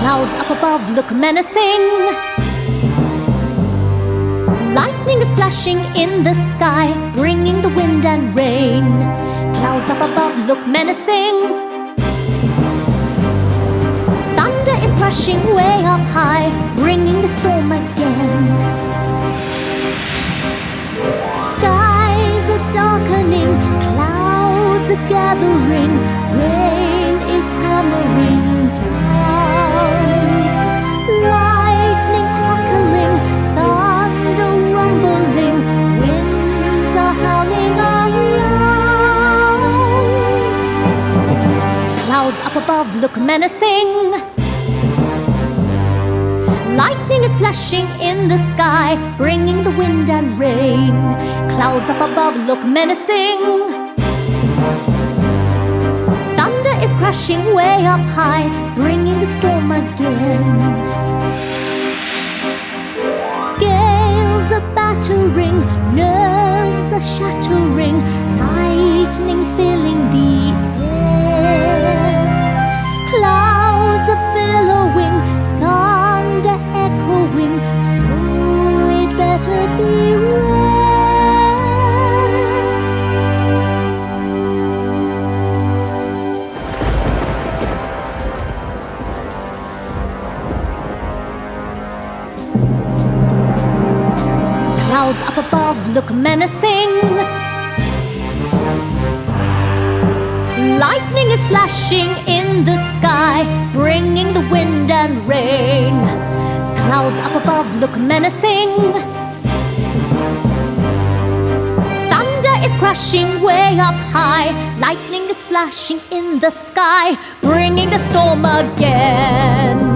Clouds up above look menacing. Lightning is flashing in the sky, bringing the wind and rain. Clouds up above look menacing. Thunder is crashing way up high, bringing the storm again. Skies are darkening, clouds are gathering, rain is hammering down. Lightning crackling, thunder rumbling, winds are howling around. Clouds up above look menacing. Lightning is flashing in the sky, bringing the wind and rain. Clouds up above look menacing. Thunder is crashing way up high, bringing the storm again. Gales are battering, nerves are shattering, lightning filling the air. Clouds are billowing, thunder echoing, so it better beware. Clouds up above look menacing. Lightning is flashing in the sky, bringing the wind and rain. Clouds up above look menacing. Thunder is crashing way up high, lightning is flashing in the sky, bringing the storm again.